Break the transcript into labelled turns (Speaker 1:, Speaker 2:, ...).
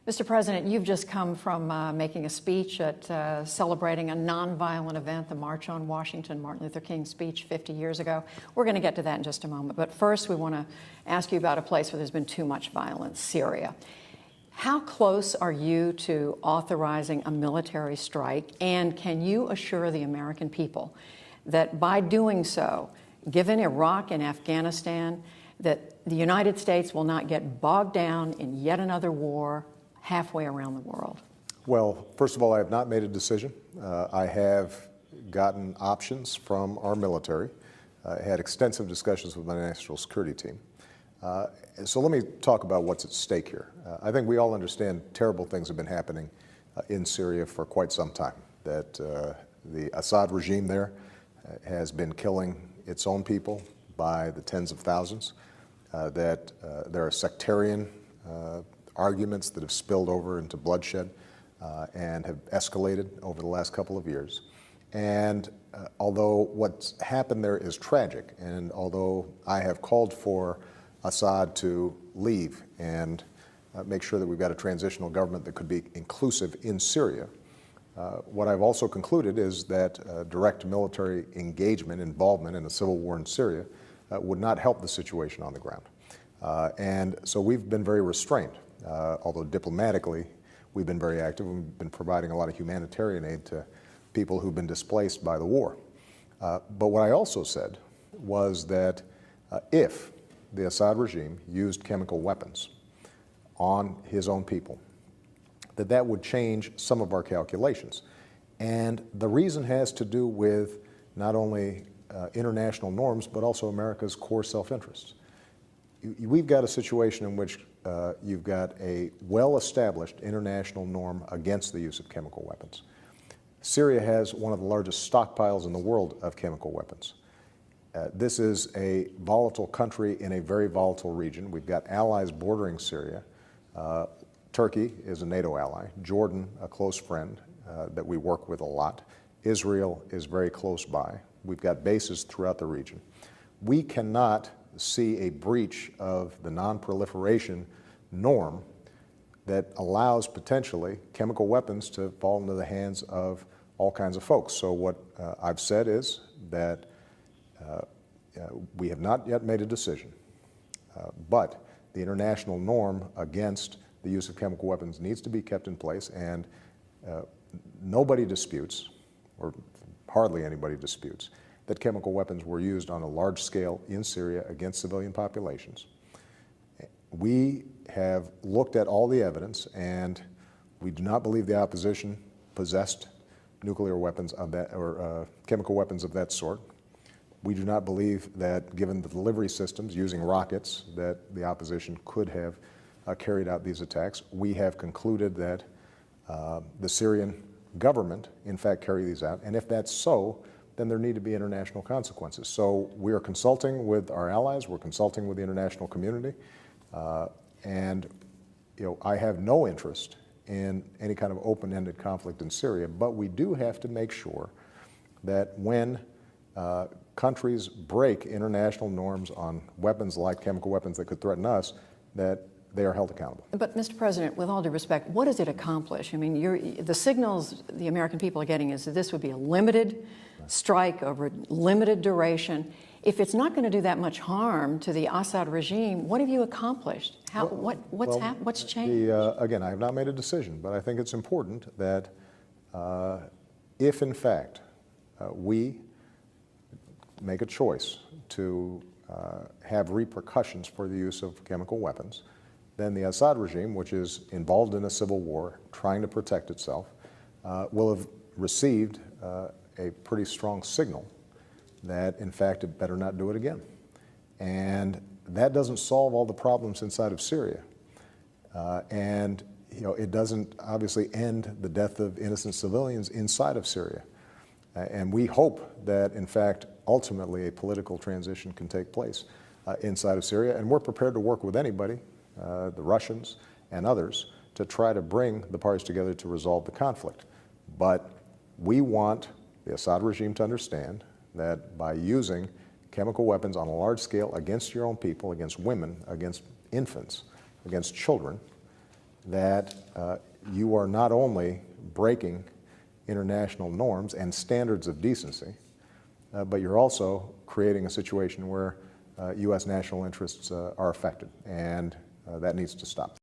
Speaker 1: Mr. President, you've just come from making a speech at celebrating a nonviolent event, the March on Washington, Martin Luther King's speech 50 years ago. We're going to get to that in just a moment. But first, we want to ask you about a place where there's been too much violence, Syria. How close are you to authorizing a military strike? And can you assure the American people that by doing so, given Iraq and Afghanistan, that the United States will not get bogged down in yet another war halfway around the world?
Speaker 2: Well, first of all, I have not made a decision. I have gotten options from our military. I had extensive discussions with my national security team. So let me talk about what's at stake here. I think we all understand terrible things have been happening in Syria for quite some time, that the Assad regime there has been killing its own people by the tens of thousands, that there are sectarian arguments that have spilled over into bloodshed and have escalated over the last couple of years. And although what's happened there is tragic, and although I have called for Assad to leave and make sure that we've got a transitional government that could be inclusive in Syria, what I've also concluded is that direct military engagement, involvement in a civil war in Syria would not help the situation on the ground. And so we've been very restrained. Although diplomatically, we've been very active. We've been providing a lot of humanitarian aid to people who've been displaced by the war. But what I also said was that if the Assad regime used chemical weapons on his own people, that would change some of our calculations. And the reason has to do with not only international norms, but also America's core self-interest. We've got a situation in which you've got a well-established international norm against the use of chemical weapons. Syria has one of the largest stockpiles in the world of chemical weapons. This is a volatile country in a very volatile region. We've got allies bordering Syria. Turkey is a NATO ally. Jordan, a close friend that we work with a lot. Israel is very close by. We've got bases throughout the region. We cannot see a breach of the non-proliferation norm that allows potentially chemical weapons to fall into the hands of all kinds of folks. So what I've said is that we have not yet made a decision, but the international norm against the use of chemical weapons needs to be kept in place, and nobody disputes, or hardly anybody disputes, that chemical weapons were used on a large scale in Syria against civilian populations. We have looked at all the evidence, and we do not believe the opposition possessed nuclear weapons of that, or chemical weapons of that sort. We do not believe that, given the delivery systems using rockets, that the opposition could have carried out these attacks. We have concluded that the Syrian government, in fact, carried these out, and if that's so, then there need to be international consequences. So we are consulting with our allies, we're consulting with the international community, and I have no interest in any kind of open-ended conflict in Syria, but we do have to make sure that when countries break international norms on weapons like chemical weapons that could threaten us, that they are held accountable.
Speaker 1: But, Mr. President, with all due respect, what does it accomplish? I mean, the signals the American people are getting is that this would be a limited strike over limited duration. If it's not going to do that much harm to the Assad regime, what have you accomplished? What's changed?
Speaker 2: Again, I have not made a decision, but I think it's important that if, in fact, we make a choice to have repercussions for the use of chemical weapons, then the Assad regime, which is involved in a civil war, trying to protect itself, will have received a pretty strong signal that, in fact, it better not do it again. And that doesn't solve all the problems inside of Syria. And it doesn't obviously end the death of innocent civilians inside of Syria. And we hope that, in fact, ultimately a political transition can take place inside of Syria. And we're prepared to work with anybody, the Russians and others, to try to bring the parties together to resolve the conflict. But we want the Assad regime to understand that by using chemical weapons on a large scale against your own people, against women, against infants, against children, that you are not only breaking international norms and standards of decency, but you're also creating a situation where U.S. national interests are affected, and that needs to stop.